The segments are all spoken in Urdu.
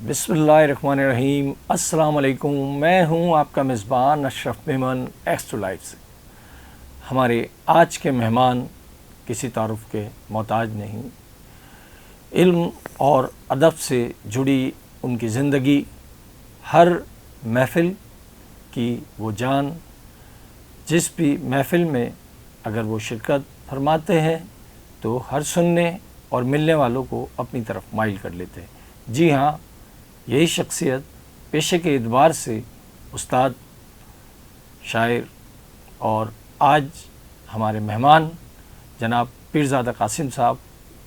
بسم اللہ الرحمن الرحیم۔ السلام علیکم، میں ہوں آپ کا میزبان اشرف میمن ایکس ٹو لائف سے۔ ہمارے آج کے مہمان کسی تعارف کے محتاج نہیں، علم اور ادب سے جڑی ان کی زندگی، ہر محفل کی وہ جان، جس بھی محفل میں اگر وہ شرکت فرماتے ہیں تو ہر سننے اور ملنے والوں کو اپنی طرف مائل کر لیتے ہیں۔ جی ہاں، یہی شخصیت پیشے کے اعتبار سے استاد، شاعر اور آج ہمارے مہمان جناب پیرزادہ قاسم صاحب،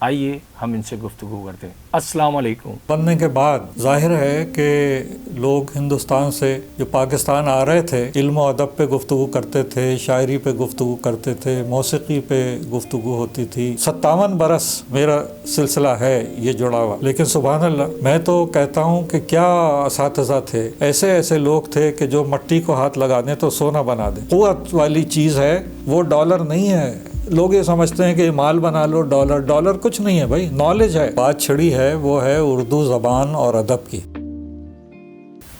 آئیے ہم ان سے گفتگو کرتے ہیں۔ السلام علیکم۔ بننے کے بعد ظاہر ہے کہ لوگ ہندوستان سے جو پاکستان آ رہے تھے، علم و ادب پہ گفتگو کرتے تھے، شاعری پہ گفتگو کرتے تھے، موسیقی پہ گفتگو ہوتی تھی۔ 57 برس میرا سلسلہ ہے یہ جڑا ہوا، لیکن سبحان اللہ، میں تو کہتا ہوں کہ کیا اساتذہ تھے، ایسے ایسے لوگ تھے کہ جو مٹی کو ہاتھ لگا دیں تو سونا بنا دیں۔ قوت والی چیز ہے وہ، ڈالر نہیں ہے۔ لوگ یہ سمجھتے ہیں کہ مال بنا لو، ڈالر کچھ نہیں ہے بھائی، نالج ہے۔ بات چھڑی ہے وہ ہے اردو زبان اور ادب کی۔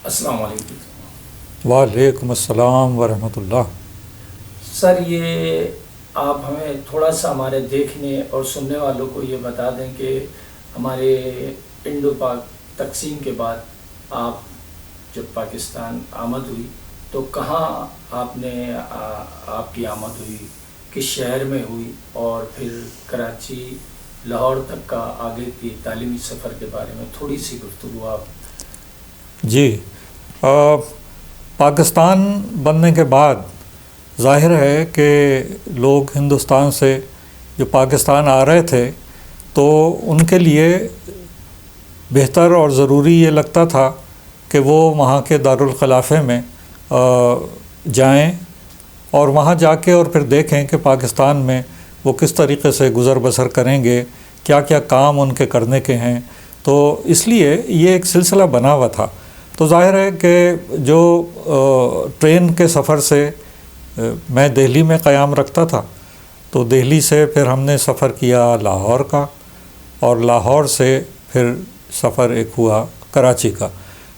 السلام علیکم۔ وعلیکم السلام ورحمۃ اللہ۔ سر، یہ آپ ہمیں تھوڑا سا ہمارے دیکھنے اور سننے والوں کو یہ بتا دیں کہ ہمارے انڈو پاک تقسیم کے بعد آپ جب پاکستان آمد ہوئی تو کہاں آپ کی آمد ہوئی، کس شہر میں ہوئی، اور پھر کراچی، لاہور تک کا آگے کی تعلیمی سفر کے بارے میں تھوڑی سی گفتگو آپ۔ جی، پاکستان بننے کے بعد ظاہر ہے کہ لوگ ہندوستان سے جو پاکستان آ رہے تھے تو ان کے لیے بہتر اور ضروری یہ لگتا تھا کہ وہ وہاں کے دارالخلافے میں جائیں اور وہاں جا کے اور پھر دیکھیں کہ پاکستان میں وہ کس طریقے سے گزر بسر کریں گے، کیا کیا کام ان کے کرنے کے ہیں۔ تو اس لیے یہ ایک سلسلہ بنا ہوا تھا۔ تو ظاہر ہے کہ جو ٹرین کے سفر سے میں دہلی میں قیام رکھتا تھا، تو دہلی سے پھر ہم نے سفر کیا لاہور کا، اور لاہور سے پھر سفر ایک ہوا کراچی کا۔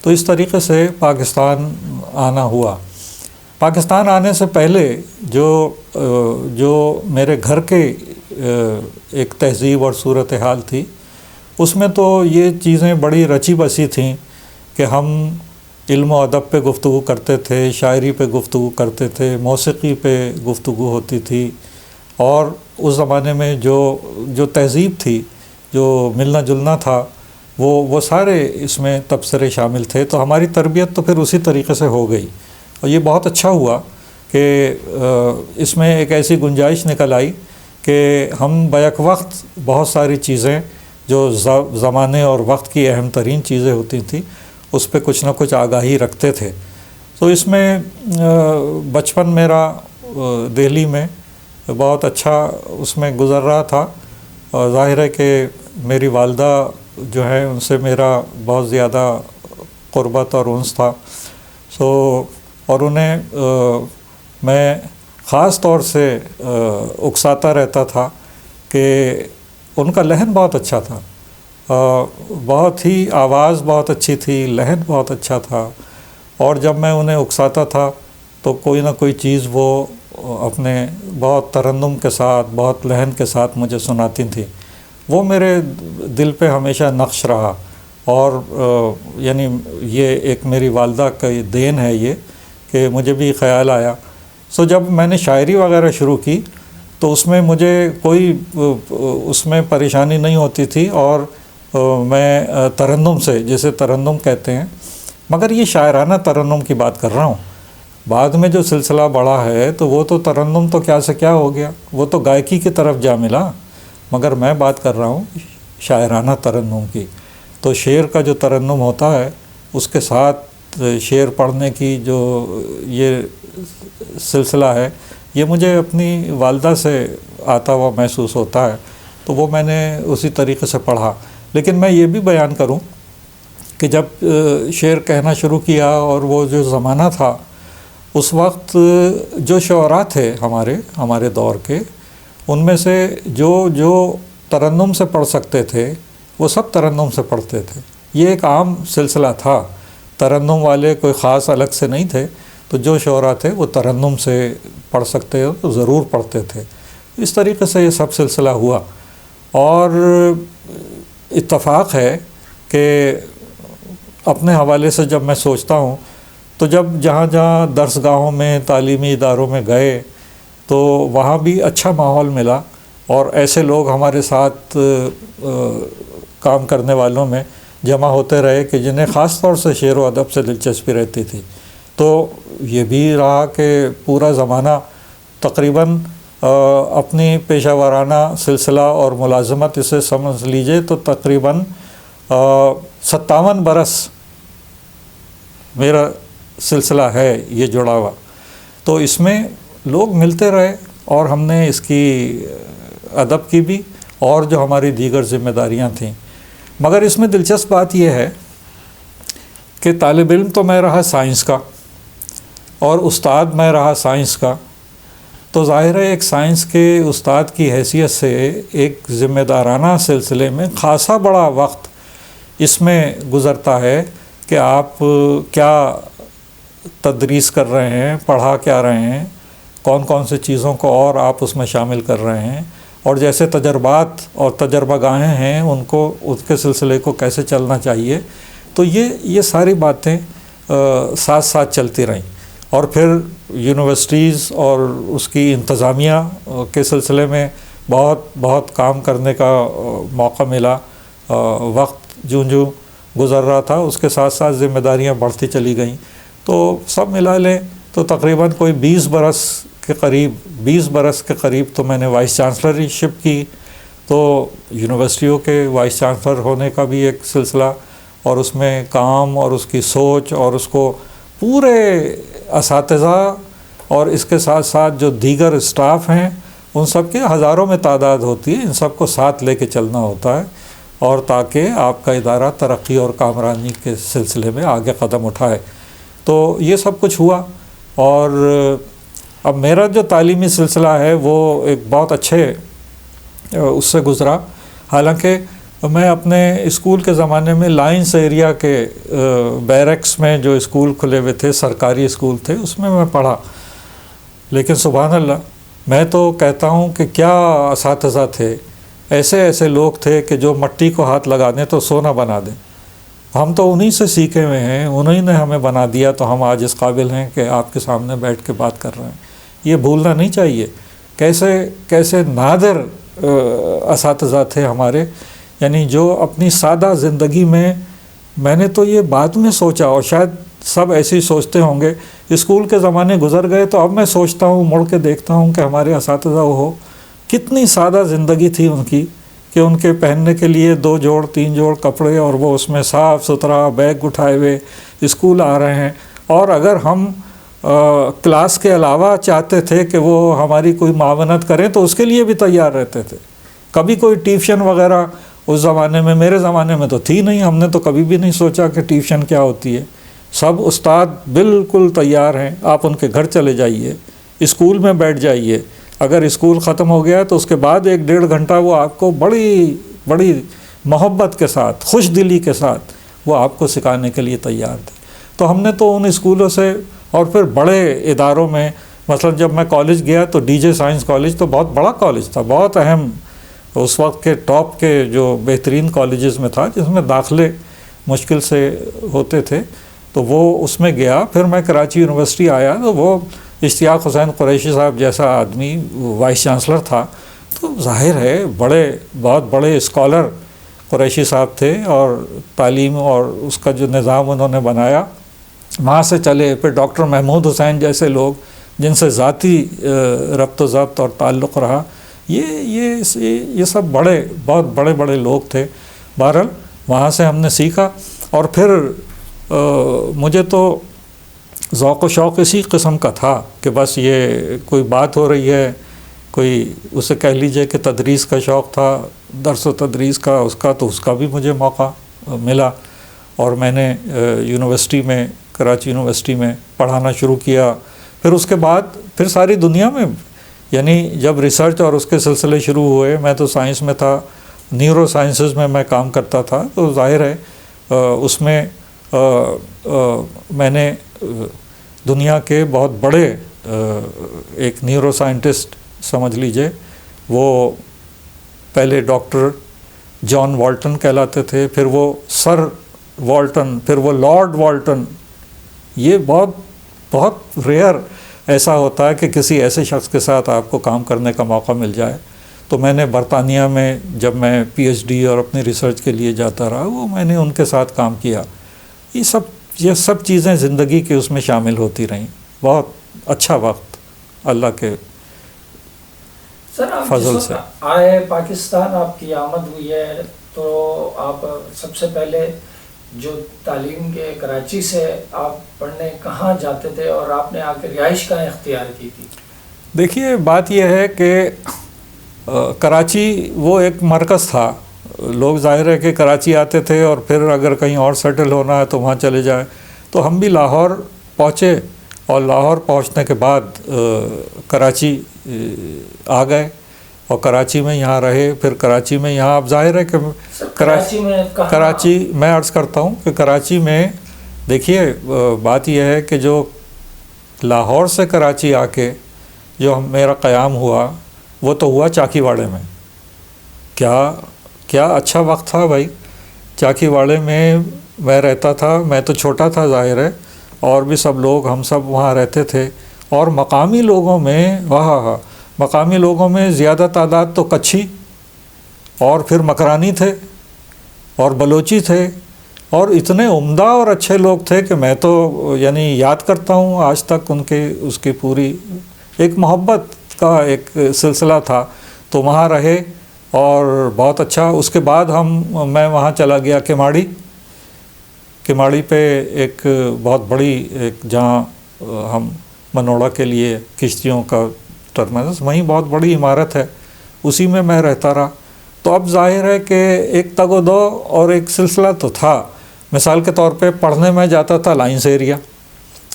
تو اس طریقے سے پاکستان آنا ہوا۔ پاکستان آنے سے پہلے جو میرے گھر کے ایک تہذیب اور صورتحال تھی، اس میں تو یہ چیزیں بڑی رچی بسی تھیں کہ ہم علم و ادب پہ گفتگو کرتے تھے، شاعری پہ گفتگو کرتے تھے، موسیقی پہ گفتگو ہوتی تھی، اور اس زمانے میں جو تہذیب تھی، جو ملنا جلنا تھا، وہ سارے اس میں تبصرے شامل تھے۔ تو ہماری تربیت تو پھر اسی طریقے سے ہو گئی، اور یہ بہت اچھا ہوا کہ اس میں ایک ایسی گنجائش نکل آئی کہ ہم بیک وقت بہت ساری چیزیں جو زمانے اور وقت کی اہم ترین چیزیں ہوتی تھیں اس پہ کچھ نہ کچھ آگاہی رکھتے تھے۔ تو اس میں بچپن میرا دہلی میں بہت اچھا اس میں گزر رہا تھا، اور ظاہر ہے کہ میری والدہ جو ہے ان سے میرا بہت زیادہ قربت اور انس تھا۔ اور انہیں میں خاص طور سے اکساتا رہتا تھا کہ ان کا لہن بہت اچھا تھا، بہت ہی آواز بہت اچھی تھی، لہن بہت اچھا تھا، اور جب میں انہیں اکساتا تھا تو کوئی نہ کوئی چیز وہ اپنے بہت ترنم کے ساتھ، بہت لہن کے ساتھ مجھے سناتی تھیں۔ وہ میرے دل پہ ہمیشہ نقش رہا، اور یعنی یہ ایک میری والدہ کا دین ہے یہ کہ مجھے بھی خیال آیا۔ جب میں نے شاعری وغیرہ شروع کی تو اس میں مجھے کوئی اس میں پریشانی نہیں ہوتی تھی، اور میں ترنم سے، جیسے ترنم کہتے ہیں، مگر یہ شاعرانہ ترنم کی بات کر رہا ہوں۔ بعد میں جو سلسلہ بڑھا ہے تو وہ تو ترنم تو کیا سے کیا ہو گیا، وہ تو گائکی کی طرف جا ملا، مگر میں بات کر رہا ہوں شاعرانہ ترنم کی۔ تو شعر کا جو ترنم ہوتا ہے، اس کے ساتھ شعر پڑھنے کی جو یہ سلسلہ ہے، یہ مجھے اپنی والدہ سے آتا ہوا محسوس ہوتا ہے، تو وہ میں نے اسی طریقے سے پڑھا۔ لیکن میں یہ بھی بیان کروں کہ جب شعر کہنا شروع کیا، اور وہ جو زمانہ تھا، اس وقت جو شعراء تھے ہمارے دور کے، ان میں سے جو ترنم سے پڑھ سکتے تھے وہ سب ترنم سے پڑھتے تھے، یہ ایک عام سلسلہ تھا، ترنم والے کوئی خاص الگ سے نہیں تھے، تو جو شعراء تھے وہ ترنم سے پڑھ سکتے ہو تو ضرور پڑھتے تھے. اس طریقے سے یہ سب سلسلہ ہوا. اور اتفاق ہے کہ اپنے حوالے سے جب میں سوچتا ہوں تو جب جہاں جہاں درس گاہوں میں تعلیمی اداروں میں گئے تو وہاں بھی اچھا ماحول ملا، اور ایسے لوگ ہمارے ساتھ کام کرنے والوں میں جمع ہوتے رہے کہ جنہیں خاص طور سے شعر و ادب سے دلچسپی رہتی تھی. تو یہ بھی رہا کہ پورا زمانہ تقریباً اپنی پیشہ ورانہ سلسلہ اور ملازمت اسے سمجھ لیجئے تو تقریباً 57 برس میرا سلسلہ ہے یہ جڑا ہوا. تو اس میں لوگ ملتے رہے اور ہم نے اس کی ادب کی بھی اور جو ہماری دیگر ذمہ داریاں تھیں. مگر اس میں دلچسپ بات یہ ہے کہ طالب علم تو میں رہا سائنس کا اور استاد میں رہا سائنس کا. تو ظاہر ہے ایک سائنس کے استاد کی حیثیت سے ایک ذمہ دارانہ سلسلے میں خاصا بڑا وقت اس میں گزرتا ہے کہ آپ کیا تدریس کر رہے ہیں، پڑھا کیا رہے ہیں، کون کون سی چیزوں کو اور آپ اس میں شامل کر رہے ہیں، اور جیسے تجربات اور تجربہ گاہیں ہیں ان کو اس کے سلسلے کو کیسے چلنا چاہیے. تو یہ ساری باتیں ساتھ ساتھ چلتی رہیں. اور پھر یونیورسٹیز اور اس کی انتظامیہ کے سلسلے میں بہت بہت کام کرنے کا موقع ملا. وقت جوں گزر رہا تھا اس کے ساتھ ساتھ ذمہ داریاں بڑھتی چلی گئیں. تو سب ملا لیں تو تقریباً کوئی 20 برس کے قریب تو میں نے وائس چانسلری شپ کی. تو یونیورسٹیوں کے وائس چانسلر ہونے کا بھی ایک سلسلہ، اور اس میں کام اور اس کی سوچ اور اس کو پورے اساتذہ اور اس کے ساتھ ساتھ جو دیگر اسٹاف ہیں ان سب کے ہزاروں میں تعداد ہوتی ہے. ان سب کو ساتھ لے کے چلنا ہوتا ہے اور تاکہ آپ کا ادارہ ترقی اور کامرانی کے سلسلے میں آگے قدم اٹھائے. تو یہ سب کچھ ہوا. اور اب میرا جو تعلیمی سلسلہ ہے وہ ایک بہت اچھے اس سے گزرا. حالانکہ میں اپنے اسکول کے زمانے میں لائنس ایریا کے بیرکس میں جو اسکول کھلے ہوئے تھے، سرکاری اسکول تھے، اس میں پڑھا. لیکن سبحان اللہ، میں تو کہتا ہوں کہ کیا اساتذہ تھے، ایسے لوگ تھے کہ جو مٹی کو ہاتھ لگا دیں تو سونا بنا دیں. ہم تو انہی سے سیکھے ہوئے ہیں، انہی نے ہمیں بنا دیا تو ہم آج اس قابل ہیں کہ آپ کے سامنے بیٹھ کے بات کر رہے ہیں. یہ بھولنا نہیں چاہیے کیسے نادر اساتذہ تھے ہمارے. یعنی جو اپنی سادہ زندگی میں نے تو یہ بعد میں سوچا، اور شاید سب ایسے ہی سوچتے ہوں گے. اسکول کے زمانے گزر گئے تو اب میں سوچتا ہوں، مڑ کے دیکھتا ہوں کہ ہمارے اساتذہ وہ کتنی سادہ زندگی تھی ان کی، کہ ان کے پہننے کے لیے 2 جوڑ 3 جوڑ کپڑے، اور وہ اس میں صاف ستھرا بیگ اٹھائے ہوئے اسکول آ رہے ہیں. اور اگر ہم کلاس کے علاوہ چاہتے تھے کہ وہ ہماری کوئی معاونت کریں تو اس کے لیے بھی تیار رہتے تھے. کبھی کوئی ٹیوشن وغیرہ اس زمانے میں، میرے زمانے میں تو تھی نہیں، ہم نے تو کبھی بھی نہیں سوچا کہ ٹیوشن کیا ہوتی ہے. سب استاد بالکل تیار ہیں، آپ ان کے گھر چلے جائیے، اسکول میں بیٹھ جائیے. اگر اسکول ختم ہو گیا تو اس کے بعد 1-1.5 گھنٹہ وہ آپ کو بڑی محبت کے ساتھ، خوش دلی کے ساتھ وہ آپ کو سکھانے کے لیے تیار تھے. تو ہم نے تو ان اسکولوں سے، اور پھر بڑے اداروں میں، مثلا جب میں کالج گیا تو ڈی جے سائنس کالج تو بہت بڑا کالج تھا، بہت اہم، اس وقت کے ٹاپ کے جو بہترین کالجز میں تھا، جس میں داخلے مشکل سے ہوتے تھے. تو وہ اس میں گیا. پھر میں کراچی یونیورسٹی آیا تو وہ اشتیاق حسین قریشی صاحب جیسا آدمی وائس چانسلر تھا. تو ظاہر ہے بہت بڑے اسکالر قریشی صاحب تھے، اور تعلیم اور اس کا جو نظام انہوں نے بنایا وہاں سے چلے. پھر ڈاکٹر محمود حسین جیسے لوگ جن سے ذاتی ربط و ضبط اور تعلق رہا، یہ سب بہت بڑے لوگ تھے. بہرحال وہاں سے ہم نے سیکھا. اور پھر مجھے تو ذوق و شوق اسی قسم کا تھا کہ بس یہ کوئی بات ہو رہی ہے، کوئی اسے کہہ لیجئے کہ تدریس کا شوق تھا، درس و تدریس کا، تو اس کا بھی مجھے موقع ملا. اور میں نے یونیورسٹی میں، کراچی یونیورسٹی میں پڑھانا شروع کیا. پھر اس کے بعد پھر ساری دنیا میں، یعنی جب ریسرچ اور اس کے سلسلے شروع ہوئے، میں تو سائنس میں تھا، نیورو سائنسز میں کام کرتا تھا. تو ظاہر ہے اس میں میں نے دنیا کے بہت بڑے ایک نیورو سائنٹسٹ سمجھ لیجئے، وہ پہلے ڈاکٹر جان والٹن کہلاتے تھے، پھر وہ سر والٹن، پھر وہ لارڈ والٹن. یہ بہت بہت ریئر ایسا ہوتا ہے کہ کسی ایسے شخص کے ساتھ آپ کو کام کرنے کا موقع مل جائے. تو میں نے برطانیہ میں جب میں پی ایچ ڈی اور اپنی ریسرچ کے لیے جاتا رہا، وہ میں نے ان کے ساتھ کام کیا. یہ سب چیزیں زندگی کے اس میں شامل ہوتی رہیں. بہت اچھا وقت اللہ کے فضل سے. آئے پاکستان، آپ کی آمد ہوئی ہے، تو آپ سب سے پہلے جو تعلیم کے کراچی سے آپ پڑھنے کہاں جاتے تھے اور آپ نے آ کے رہائش کہاں اختیار کی تھی؟ دیکھیے بات یہ ہے کہ کراچی وہ ایک مرکز تھا. لوگ ظاہر ہے کہ کراچی آتے تھے اور پھر اگر کہیں اور سیٹل ہونا ہے تو وہاں چلے جائیں. تو ہم بھی لاہور پہنچے اور لاہور پہنچنے کے بعد کراچی آ گئے اور کراچی میں یہاں رہے. پھر کراچی میں یہاں اب ظاہر ہے کہ کراچی میں عرض کرتا ہوں کہ کراچی میں دیکھیے بات یہ ہے کہ جو لاہور سے کراچی آ کے جو میرا قیام ہوا وہ تو ہوا چاکی واڑے میں. کیا اچھا وقت تھا بھائی. چاکی واڑے میں رہتا تھا. میں تو چھوٹا تھا ظاہر ہے، اور بھی سب لوگ ہم سب وہاں رہتے تھے. اور مقامی لوگوں میں زیادہ تعداد تو کچھی اور پھر مکرانی تھے اور بلوچی تھے، اور اتنے عمدہ اور اچھے لوگ تھے کہ میں تو یعنی یاد کرتا ہوں آج تک اس کی پوری ایک محبت کا ایک سلسلہ تھا. تو وہاں رہے اور بہت اچھا. اس کے بعد میں وہاں چلا گیا کماڑی پہ ایک بہت بڑی ایک جہاں ہم منوڑا کے لیے کشتیوں کا ٹرمینس، وہیں بہت بڑی عمارت ہے، اسی میں رہتا رہا. تو اب ظاہر ہے کہ ایک تگ و دو اور ایک سلسلہ تو تھا. مثال کے طور پہ پڑھنے میں جاتا تھا لائنس ایریا.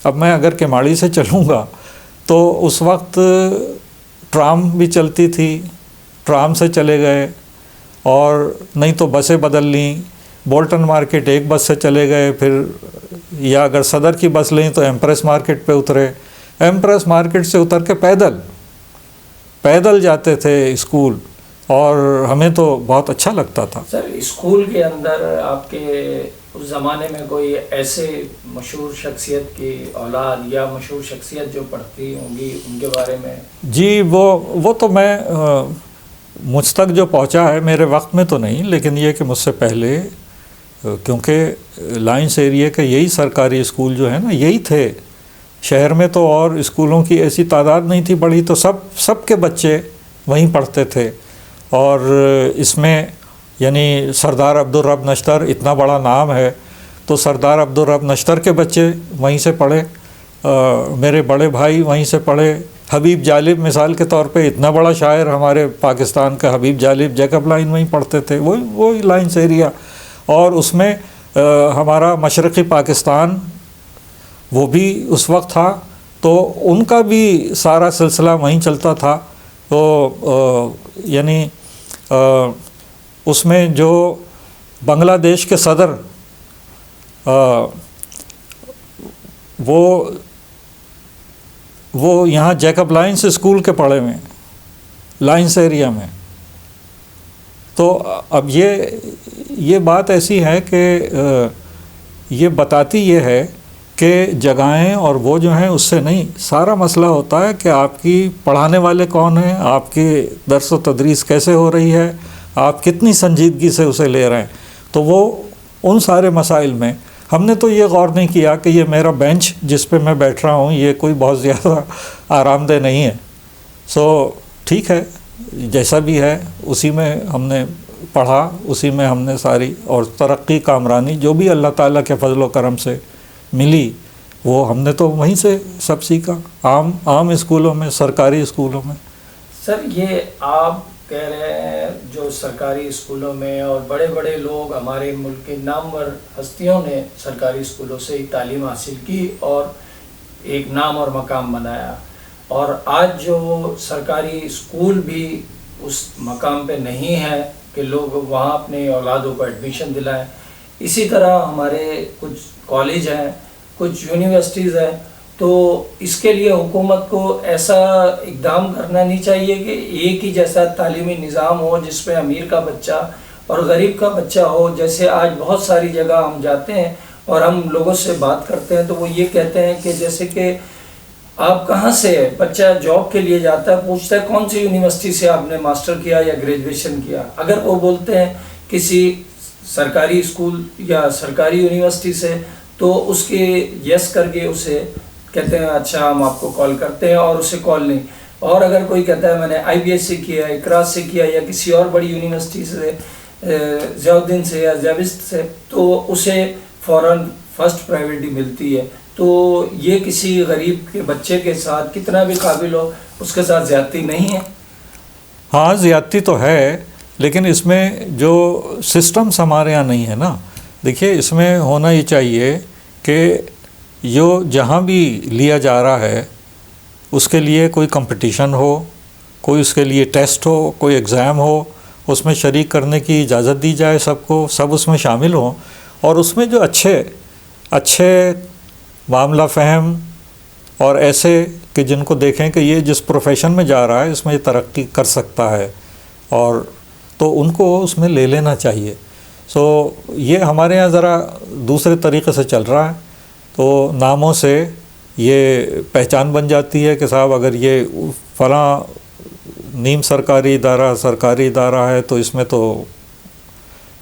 اب میں اگر کماڑی سے چلوں گا تو اس وقت ٹرام بھی چلتی تھی، ٹرام سے چلے گئے، اور نہیں تو بسیں بدل لیں. بولٹن مارکیٹ ایک بس سے چلے گئے، پھر یا اگر صدر کی بس لیں تو ایمپریس مارکیٹ پہ اترے. ایمپریس مارکیٹ سے اتر کے پیدل جاتے تھے اسکول، اور ہمیں تو بہت اچھا لگتا تھا. سر اسکول کے اندر آپ کے اس زمانے میں کوئی ایسے مشہور شخصیت کی اولاد یا مشہور شخصیت جو پڑھتی ہوں گی ان کے بارے میں؟ جی وہ تو میں مجھ تک جو پہنچا ہے میرے وقت میں تو نہیں، لیکن یہ کہ مجھ سے پہلے، کیونکہ لائنس ایریا کے یہی سرکاری اسکول جو ہیں نا یہی تھے. شہر میں تو اور اسکولوں کی ایسی تعداد نہیں تھی بڑی، تو سب کے بچے وہیں پڑھتے تھے. اور اس میں یعنی سردار عبدالرب نشتر اتنا بڑا نام ہے، تو سردار عبدالرب نشتر کے بچے وہیں سے پڑھے، میرے بڑے بھائی وہیں سے پڑھے. حبیب جالب مثال کے طور پہ اتنا بڑا شاعر ہمارے پاکستان کا حبیب جالب جیکب لائن وہیں پڑھتے تھے، وہی لائنس ایریا. اور اس میں ہمارا مشرقی پاکستان وہ بھی اس وقت تھا، تو ان کا بھی سارا سلسلہ وہیں چلتا تھا. تو یعنی اس میں جو بنگلہ دیش کے صدر وہ یہاں جیکب لائنس اسکول کے پڑھے ہوئے لائنس ایریا میں. تو اب یہ بات ایسی ہے کہ یہ بتاتی یہ ہے کہ جگہیں اور وہ جو ہیں اس سے نہیں، سارا مسئلہ ہوتا ہے کہ آپ کی پڑھانے والے کون ہیں، آپ کی درس و تدریس کیسے ہو رہی ہے، آپ کتنی سنجیدگی سے اسے لے رہے ہیں. تو وہ ان سارے مسائل میں ہم نے تو یہ غور نہیں کیا کہ یہ میرا بینچ جس پہ میں بیٹھ رہا ہوں یہ کوئی بہت زیادہ آرام دہ نہیں ہے. ٹھیک ہے، جیسا بھی ہے اسی میں ہم نے پڑھا، اسی میں ہم نے ساری اور ترقی کامرانی جو بھی اللہ تعالیٰ کے فضل و کرم سے ملی وہ ہم نے تو وہیں سے سب سیکھا، عام اسکولوں میں، سرکاری اسکولوں میں. سر یہ آپ کہہ رہے ہیں جو سرکاری اسکولوں میں، اور بڑے بڑے لوگ ہمارے ملک کے نامور ہستیوں نے سرکاری اسکولوں سے ہی تعلیم حاصل کی اور ایک نام اور مقام بنایا، اور آج جو سرکاری اسکول بھی اس مقام پہ نہیں ہے کہ لوگ وہاں اپنے اولادوں کو ایڈمیشن دلائیں. اسی طرح ہمارے کچھ کالج ہیں، کچھ یونیورسٹیز ہیں، تو اس کے لیے حکومت کو ایسا اقدام کرنا نہیں چاہیے کہ ایک ہی جیسا تعلیمی نظام ہو جس میں امیر کا بچہ اور غریب کا بچہ ہو. جیسے آج بہت ساری جگہ ہم جاتے ہیں اور ہم لوگوں سے بات کرتے ہیں تو وہ یہ کہتے ہیں کہ جیسے کہ آپ کہاں سے، بچہ جاب کے لیے جاتا ہے، پوچھتا ہے کون سی یونیورسٹی سے آپ نے ماسٹر کیا یا گریجویشن کیا. اگر وہ بولتے ہیں کسی سرکاری اسکول یا سرکاری یونیورسٹی سے تو اس کے یس کر کے اسے کہتے ہیں اچھا ہم آپ کو کال کرتے ہیں، اور اسے کال نہیں. اور اگر کوئی کہتا ہے میں نے آئی بی ایس سے کیا، اقرا سے کیا یا کسی اور بڑی یونیورسٹی سے، ضیاء الدین سے یا زیبسٹ سے، تو اسے فوراً فرسٹ پرائیورٹی ملتی ہے. تو یہ کسی غریب کے بچے کے ساتھ کتنا بھی قابل ہو اس کے ساتھ زیادتی نہیں ہے؟ ہاں زیادتی تو ہے، لیکن اس میں جو سسٹمز ہمارے یہاں نہیں ہے نا. دیکھیے اس میں ہونا یہ چاہیے کہ جہاں بھی لیا جا رہا ہے اس کے لیے کوئی کمپٹیشن ہو، کوئی اس کے لیے ٹیسٹ ہو، کوئی ایگزام ہو، اس میں شریک کرنے کی اجازت دی جائے سب کو، سب اس میں شامل ہوں، اور اس میں جو اچھے معاملہ فہم اور ایسے کہ جن کو دیکھیں کہ یہ جس پروفیشن میں جا رہا ہے اس میں یہ ترقی کر سکتا ہے، اور تو ان کو اس میں لے لینا چاہیے. یہ ہمارے یہاں ذرا دوسرے طریقے سے چل رہا ہے. تو ناموں سے یہ پہچان بن جاتی ہے کہ صاحب اگر یہ فلاں نیم سرکاری ادارہ سرکاری ادارہ ہے تو اس میں تو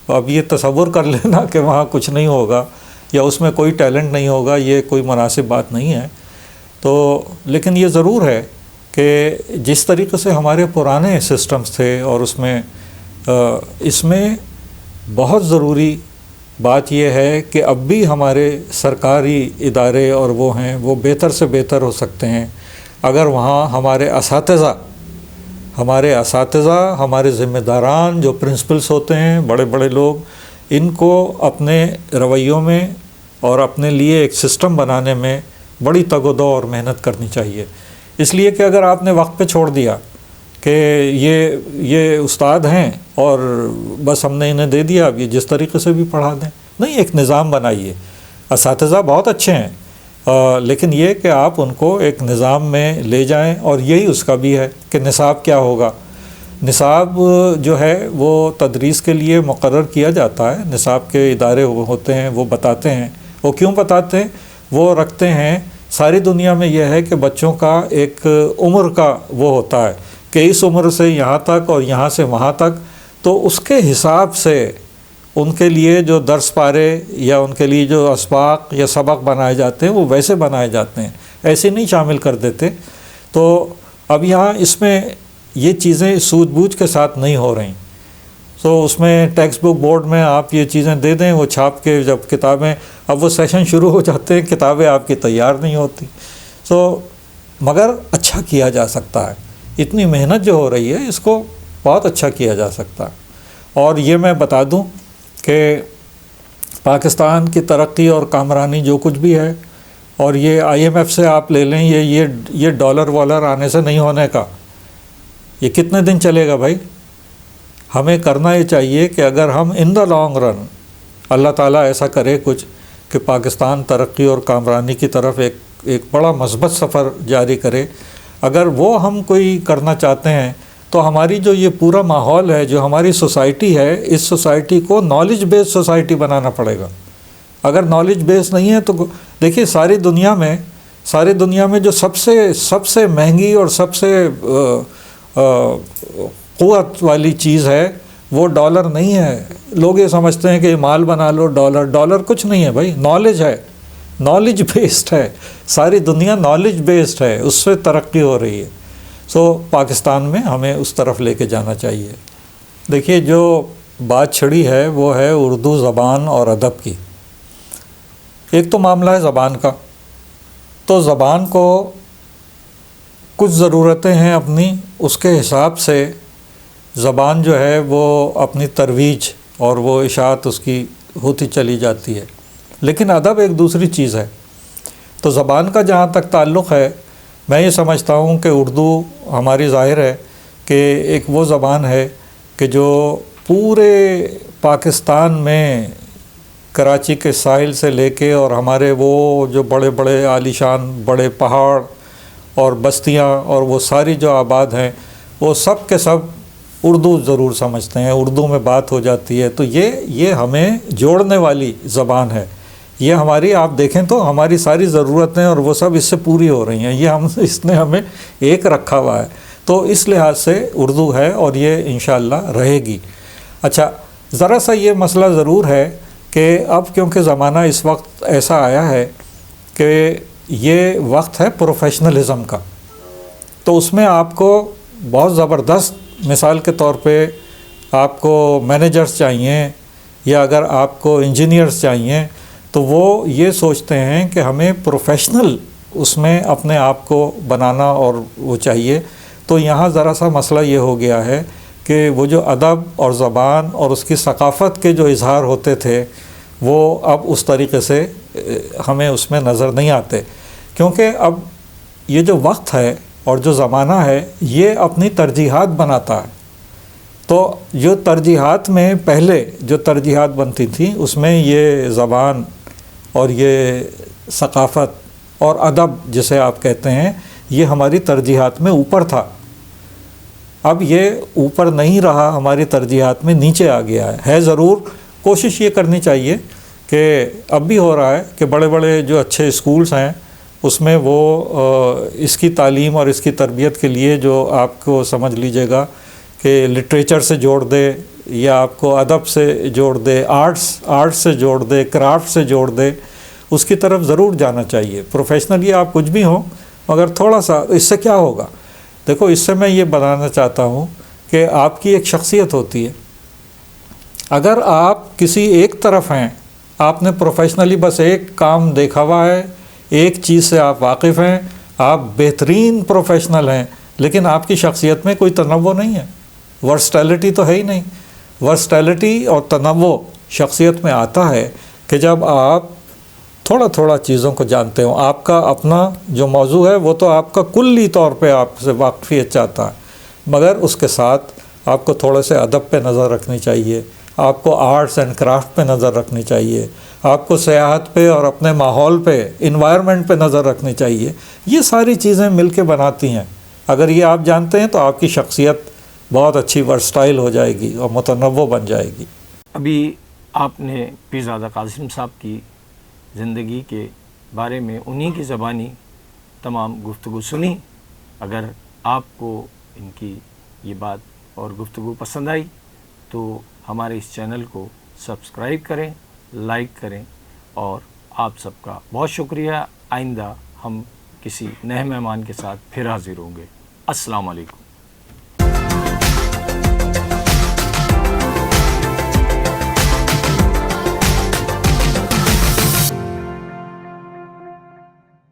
اب یہ تصور کر لینا کہ وہاں کچھ نہیں ہوگا یا اس میں کوئی ٹیلنٹ نہیں ہوگا، یہ کوئی مناسب بات نہیں ہے. تو لیکن یہ ضرور ہے کہ جس طریقے سے ہمارے پرانے سسٹمز تھے اور اس میں بہت ضروری بات یہ ہے کہ اب بھی ہمارے سرکاری ادارے اور وہ ہیں وہ بہتر سے بہتر ہو سکتے ہیں اگر وہاں ہمارے اساتذہ ہمارے ذمہ داران جو پرنسپلس ہوتے ہیں، بڑے بڑے لوگ، ان کو اپنے رویوں میں اور اپنے لیے ایک سسٹم بنانے میں بڑی تگ و دو اور محنت کرنی چاہیے. اس لیے کہ اگر آپ نے وقت پہ چھوڑ دیا کہ یہ استاد ہیں اور بس ہم نے انہیں دے دیا اب یہ جس طریقے سے بھی پڑھا دیں، نہیں، ایک نظام بنائیے. اساتذہ بہت اچھے ہیں لیکن یہ کہ آپ ان کو ایک نظام میں لے جائیں، اور یہی اس کا بھی ہے کہ نصاب کیا ہوگا. نصاب جو ہے وہ تدریس کے لیے مقرر کیا جاتا ہے، نصاب کے ادارے ہوتے ہیں، وہ بتاتے ہیں. وہ کیوں بتاتے ہیں؟ وہ رکھتے ہیں. ساری دنیا میں یہ ہے کہ بچوں کا ایک عمر کا وہ ہوتا ہے کہ اس عمر سے یہاں تک اور یہاں سے وہاں تک، تو اس کے حساب سے ان کے لیے جو درس پارے یا ان کے لیے جو اسباق یا سبق بنائے جاتے ہیں وہ ویسے بنائے جاتے ہیں، ایسے نہیں شامل کر دیتے. تو اب یہاں اس میں یہ چیزیں سوجھ بوجھ کے ساتھ نہیں ہو رہی. تو اس میں ٹیکسٹ بک بورڈ میں آپ یہ چیزیں دے دیں، وہ چھاپ کے جب کتابیں، اب وہ سیشن شروع ہو جاتے ہیں، کتابیں آپ کی تیار نہیں ہوتی. مگر اچھا کیا جا سکتا ہے، اتنی محنت جو ہو رہی ہے اس کو بہت اچھا کیا جا سکتا ہے. اور یہ میں بتا دوں کہ پاکستان کی ترقی اور کامرانی جو کچھ بھی ہے، اور یہ IMF سے آپ لے لیں، یہ ڈالر والر آنے سے نہیں ہونے کا. یہ کتنے دن چلے گا بھائی؟ ہمیں کرنا یہ چاہیے کہ اگر ہم ان دا لانگ رن اللہ تعالیٰ ایسا کرے کچھ کہ پاکستان ترقی اور کامرانی کی طرف ایک بڑا مثبت سفر جاری کرے، اگر وہ ہم کوئی کرنا چاہتے ہیں تو ہماری جو یہ پورا ماحول ہے، جو ہماری سوسائٹی ہے، اس سوسائٹی کو نالج بیس سوسائٹی بنانا پڑے گا. اگر نالج بیس نہیں ہے تو دیکھیے ساری دنیا میں جو سب سے مہنگی اور سب سے قوت والی چیز ہے وہ ڈالر نہیں ہے. لوگ یہ سمجھتے ہیں کہ مال بنا لو، ڈالر کچھ نہیں ہے بھائی، نالج ہے، نالج بیسڈ ہے. ساری دنیا نالج بیسڈ ہے، اس سے ترقی ہو رہی ہے. پاکستان میں ہمیں اس طرف لے کے جانا چاہیے. دیکھیے جو بات چھڑی ہے وہ ہے اردو زبان اور ادب کی. ایک تو معاملہ ہے زبان کا، تو زبان کو کچھ ضرورتیں ہیں اپنی، اس کے حساب سے زبان جو ہے وہ اپنی ترویج اور وہ اشاعت اس کی ہوتی چلی جاتی ہے. لیکن ادب ایک دوسری چیز ہے. تو زبان کا جہاں تک تعلق ہے، میں یہ سمجھتا ہوں کہ اردو ہماری ظاہر ہے کہ ایک وہ زبان ہے کہ جو پورے پاکستان میں کراچی کے ساحل سے لے کے اور ہمارے وہ جو بڑے بڑے عالیشان بڑے پہاڑ اور بستیاں اور وہ ساری جو آباد ہیں وہ سب کے سب اردو ضرور سمجھتے ہیں، اردو میں بات ہو جاتی ہے. تو یہ ہمیں جوڑنے والی زبان ہے. یہ ہماری آپ دیکھیں تو ہماری ساری ضرورتیں اور وہ سب اس سے پوری ہو رہی ہیں. یہ اس نے ہمیں ایک رکھا ہوا ہے. تو اس لحاظ سے اردو ہے اور یہ انشاءاللہ رہے گی. اچھا، ذرا سا یہ مسئلہ ضرور ہے کہ اب کیونکہ زمانہ اس وقت ایسا آیا ہے کہ یہ وقت ہے پروفیشنلزم کا، تو اس میں آپ کو بہت زبردست، مثال کے طور پہ آپ کو مینیجرز چاہیے یا اگر آپ کو انجینئرز چاہیے تو وہ یہ سوچتے ہیں کہ ہمیں پروفیشنل اس میں اپنے آپ کو بنانا اور وہ چاہیے. تو یہاں ذرا سا مسئلہ یہ ہو گیا ہے کہ وہ جو ادب اور زبان اور اس کی ثقافت کے جو اظہار ہوتے تھے وہ اب اس طریقے سے ہمیں اس میں نظر نہیں آتے، کیونکہ اب یہ جو وقت ہے اور جو زمانہ ہے یہ اپنی ترجیحات بناتا ہے. تو جو ترجیحات میں پہلے جو ترجیحات بنتی تھیں اس میں یہ زبان اور یہ ثقافت اور ادب جسے آپ کہتے ہیں یہ ہماری ترجیحات میں اوپر تھا. اب یہ اوپر نہیں رہا، ہماری ترجیحات میں نیچے آ گیا ہے. ضرور کوشش یہ کرنی چاہیے کہ اب بھی ہو رہا ہے کہ بڑے بڑے جو اچھے اسکولز ہیں اس میں وہ اس کی تعلیم اور اس کی تربیت کے لیے جو آپ کو سمجھ لیجئے گا کہ لٹریچر سے جوڑ دے یا آپ کو ادب سے جوڑ دے، آرٹس سے جوڑ دے، کرافٹ سے جوڑ دے، اس کی طرف ضرور جانا چاہیے. پروفیشنلی آپ کچھ بھی ہوں مگر تھوڑا سا اس سے کیا ہوگا؟ دیکھو، اس سے میں یہ بتانا چاہتا ہوں کہ آپ کی ایک شخصیت ہوتی ہے. اگر آپ کسی ایک طرف ہیں، آپ نے پروفیشنلی بس ایک کام دیکھا ہوا ہے، ایک چیز سے آپ واقف ہیں، آپ بہترین پروفیشنل ہیں، لیکن آپ کی شخصیت میں کوئی تنوع نہیں ہے، ورسٹیلٹی تو ہے ہی نہیں. ورسٹیلٹی اور تنوع شخصیت میں آتا ہے کہ جب آپ تھوڑا تھوڑا چیزوں کو جانتے ہوں. آپ کا اپنا جو موضوع ہے وہ تو آپ کا کلی طور پہ آپ سے واقفیت چاہتا ہے، مگر اس کے ساتھ آپ کو تھوڑے سے ادب پہ نظر رکھنی چاہیے، آپ کو آرٹس اینڈ کرافٹ پہ نظر رکھنی چاہیے، آپ کو سیاحت پہ اور اپنے ماحول پہ، انوائرمنٹ پہ نظر رکھنی چاہیے. یہ ساری چیزیں مل کے بناتی ہیں. اگر یہ آپ جانتے ہیں تو آپ کی شخصیت بہت اچھی ورسٹائل ہو جائے گی اور متنوع بن جائے گی. ابھی آپ نے پیرزادہ قاسم صاحب کی زندگی کے بارے میں انہی کی زبانی تمام گفتگو سنی. اگر آپ کو ان کی یہ بات اور گفتگو پسند آئی تو ہمارے اس چینل کو سبسکرائب کریں، لائک کریں، اور آپ سب کا بہت شکریہ. آئندہ ہم کسی نئے مہمان کے ساتھ پھر حاضر ہوں گے. السلام علیکم.